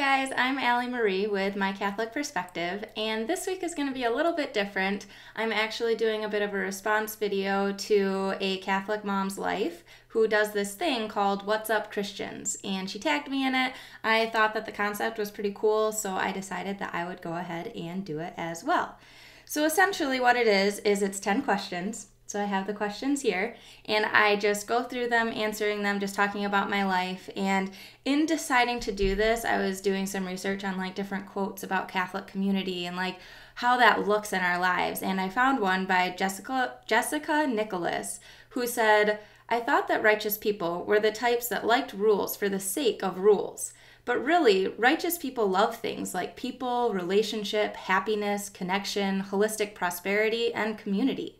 guys, I'm Allie Marie with My Catholic Perspective, and this week is going to be a little bit different. I'm actually doing a bit of a response video to a Catholic mom's life who does this thing called What's Up Christians, and she tagged me in it. I thought that the concept was pretty cool, so I decided that I would go ahead and do it as well. So essentially what it is it's 10 questions. So I have the questions here, and I just go through them, answering them, just talking about my life. And in deciding to do this, I was doing some research on like different quotes about Catholic community and like how that looks in our lives. And I found one by Jessica Nicholas, who said, "I thought that righteous people were the types that liked rules for the sake of rules. But really, righteous people love things like people, relationship, happiness, connection, holistic prosperity, and community."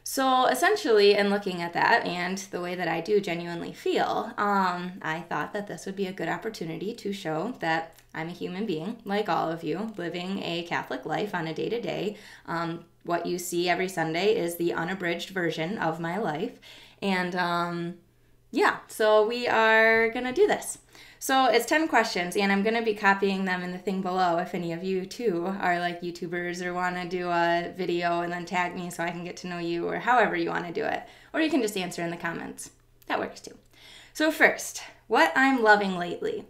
So essentially, in looking at that and the way that I do genuinely feel, I thought that this would be a good opportunity to show that I'm a human being, like all of you, living a Catholic life on a day-to-day. What you see every Sunday is the unabridged version of my life. And yeah, so we are going to do this. So it's 10 questions, and I'm going to be copying them in the thing below if any of you, too, are like YouTubers or want to do a video and then tag me so I can get to know you, or however you want to do it. Or you can just answer in the comments. That works, too. So first, what I'm loving lately.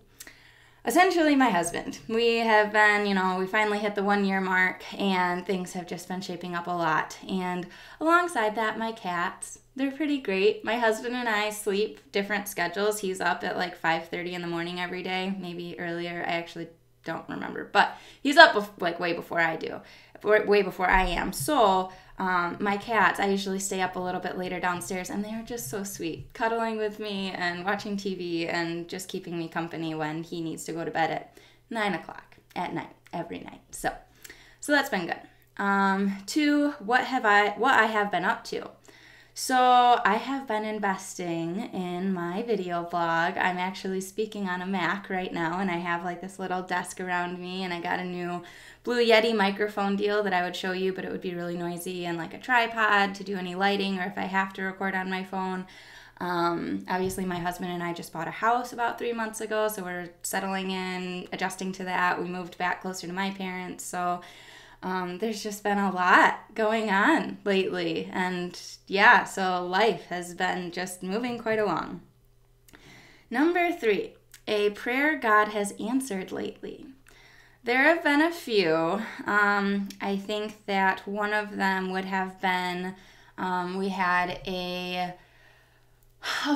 Essentially, my husband. We have been, we finally hit the 1-year mark, and things have just been shaping up a lot. And alongside that, my cats. They're pretty great. My husband and I sleep different schedules. He's up at like 5:30 in the morning every day, maybe earlier. I actually don't remember, but he's up like way before I do, way before I am. So my cats, I usually stay up a little bit later downstairs, and they're just so sweet, cuddling with me and watching TV and just keeping me company when he needs to go to bed at 9 o'clock at night, every night. So that's been good. 2, what I have been up to. So I have been investing in my video blog. I'm actually speaking on a Mac right now, and I have like this little desk around me, and I got a new Blue Yeti microphone deal that I would show you, but it would be really noisy, and like a tripod to do any lighting or if I have to record on my phone. Obviously my husband and I just bought a house about 3 months ago, so we're settling in, adjusting to that. We moved back closer to my parents, so there's just been a lot going on lately, and yeah, so life has been just moving quite along. Number 3, a prayer God has answered lately. There have been a few. I think that one of them would have been, we had a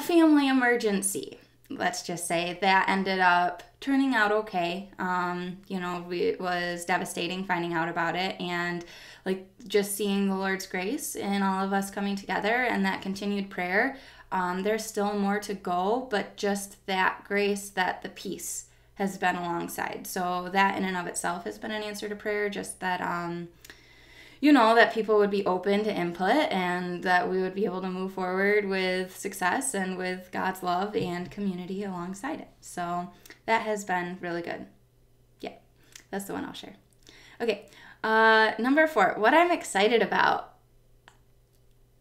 family emergency. Let's just say that ended up turning out okay. It was devastating finding out about it, and like just seeing the Lord's grace in all of us coming together and that continued prayer. There's still more to go, but just that grace, that the peace has been alongside. So that in and of itself has been an answer to prayer, just that that people would be open to input and that we would be able to move forward with success and with God's love and community alongside it. So that has been really good. Yeah, that's the one I'll share. Okay, number 4, what I'm excited about.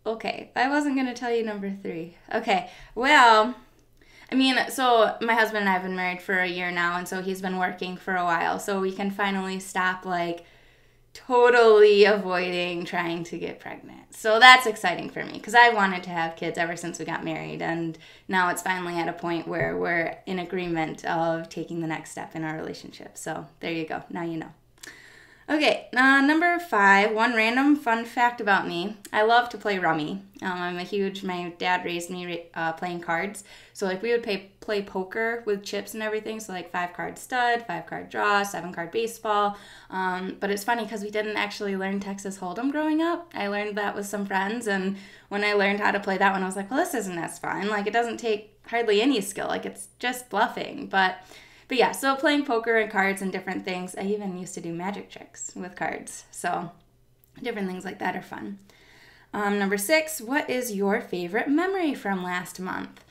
Okay, I wasn't going to tell you number 3. Okay, well, so my husband and I have been married for a year now, and so he's been working for a while, so we can finally stop like totally avoiding trying to get pregnant. So that's exciting for me because I wanted to have kids ever since we got married, and now it's finally at a point where we're in agreement of taking the next step in our relationship. So there you go. Now you know. Okay, number 5, one random fun fact about me. I love to play rummy. My dad raised me playing cards. So like we would play poker with chips and everything. So like 5-card stud, 5-card draw, 7-card baseball. But it's funny because we didn't actually learn Texas Hold'em growing up. I learned that with some friends. And when I learned how to play that one, I was like, well, this isn't as fun. Like it doesn't take hardly any skill. Like it's just bluffing. But yeah, so playing poker and cards and different things. I even used to do magic tricks with cards. So different things like that are fun. Number 6, what is your favorite memory from last month?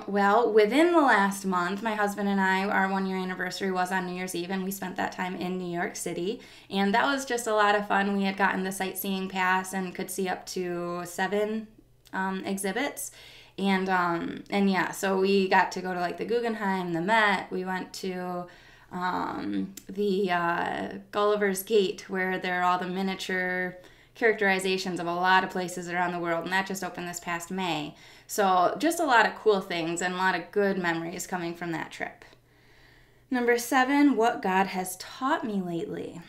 Well, within the last month, my husband and I, our 1-year anniversary was on New Year's Eve, and we spent that time in New York City. And that was just a lot of fun. We had gotten the sightseeing pass and could see up to 7 exhibits. And yeah, so we got to go to like the Guggenheim, the Met. We went to the Gulliver's Gate, where there are all the miniature characterizations of a lot of places around the world, and that just opened this past May. So just a lot of cool things and a lot of good memories coming from that trip. Number 7, what God has taught me lately.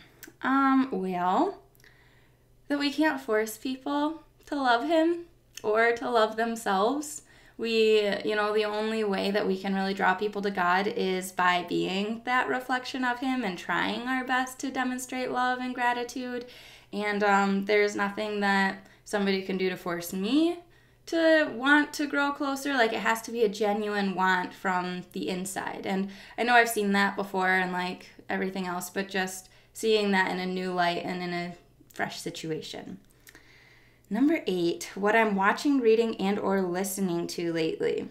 Well, that we can't force people to love him or to love themselves. The only way that we can really draw people to God is by being that reflection of him and trying our best to demonstrate love and gratitude. And there's nothing that somebody can do to force me to want to grow closer. Like, it has to be a genuine want from the inside. And I know I've seen that before and like everything else, but just seeing that in a new light and in a fresh situation. Number 8, what I'm watching, reading, and or listening to lately.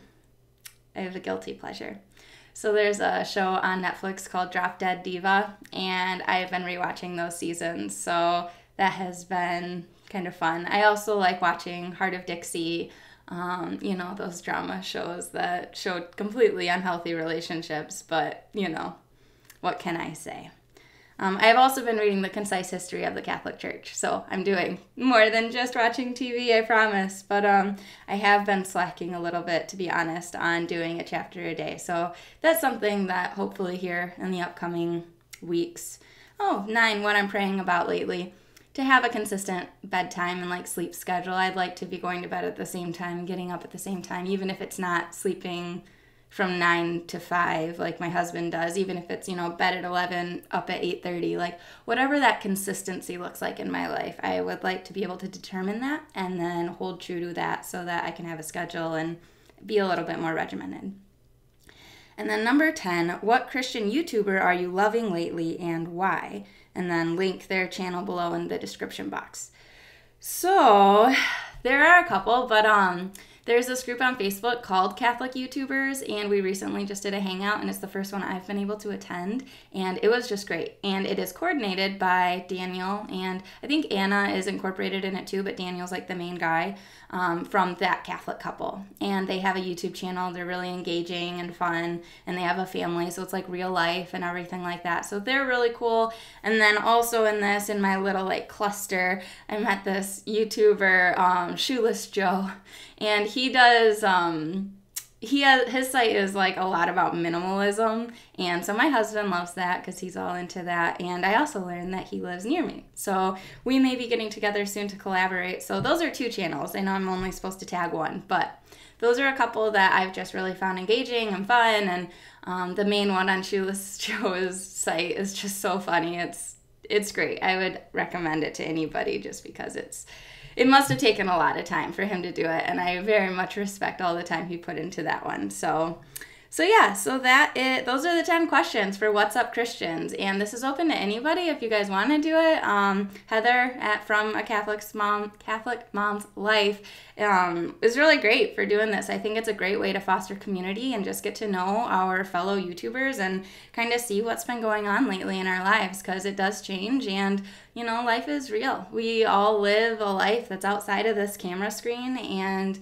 I have a guilty pleasure. So there's a show on Netflix called Drop Dead Diva, and I've been rewatching those seasons, so that has been kind of fun. I also like watching Heart of Dixie, those drama shows that show completely unhealthy relationships, but, what can I say? I've also been reading The Concise History of the Catholic Church, so I'm doing more than just watching TV, I promise. But I have been slacking a little bit, to be honest, on doing a chapter a day. So that's something that hopefully here in the upcoming weeks. 9, what I'm praying about lately. To have a consistent bedtime and sleep schedule. I'd like to be going to bed at the same time, getting up at the same time, even if it's not sleeping from 9 to 5 like my husband does, even if it's, bed at 11, up at 8:30, whatever that consistency looks like in my life, I would like to be able to determine that and then hold true to that so that I can have a schedule and be a little bit more regimented. And then number 10, what Christian YouTuber are you loving lately and why? And then link their channel below in the description box. So there are a couple, but there's this group on Facebook called Catholic YouTubers, and we recently just did a hangout, and it's the first one I've been able to attend, and it was just great. And it is coordinated by Daniel, and I think Anna is incorporated in it too, but Daniel's the main guy from that Catholic couple. And they have a YouTube channel. They're really engaging and fun, and they have a family, so it's real life and everything like that. So they're really cool. And then also in my little cluster, I met this YouTuber, Shoeless Joe, and he does, his site is a lot about minimalism, and so my husband loves that because he's all into that, and I also learned that he lives near me, so we may be getting together soon to collaborate. So those are 2 channels. I know I'm only supposed to tag one, but those are a couple that I've just really found engaging and fun, and the main one on Shoeless Joe's site is just so funny. It's great. I would recommend it to anybody just because it must have taken a lot of time for him to do it, and I very much respect all the time he put into that one. So those are the 10 questions for What's Up Christians, and this is open to anybody if you guys want to do it. Heather from A Catholic Mom's Life is really great for doing this. I think it's a great way to foster community and just get to know our fellow YouTubers and kind of see what's been going on lately in our lives, because it does change, and life is real. We all live a life that's outside of this camera screen, and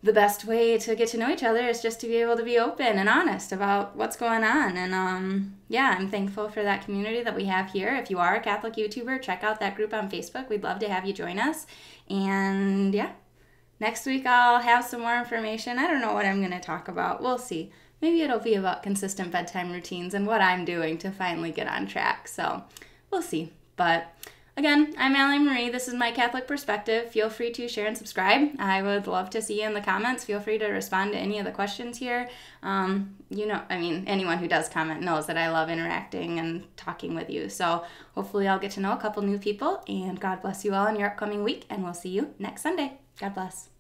the best way to get to know each other is just to be able to be open and honest about what's going on. And I'm thankful for that community that we have here. If you are a Catholic YouTuber, check out that group on Facebook. We'd love to have you join us. And next week I'll have some more information. I don't know what I'm going to talk about. We'll see. Maybe it'll be about consistent bedtime routines and what I'm doing to finally get on track. So we'll see. But again, I'm Allie Marie. This is My Catholic Perspective. Feel free to share and subscribe. I would love to see you in the comments. Feel free to respond to any of the questions here. Anyone who does comment knows that I love interacting and talking with you. So hopefully I'll get to know a couple new people, and God bless you all in your upcoming week, and we'll see you next Sunday. God bless.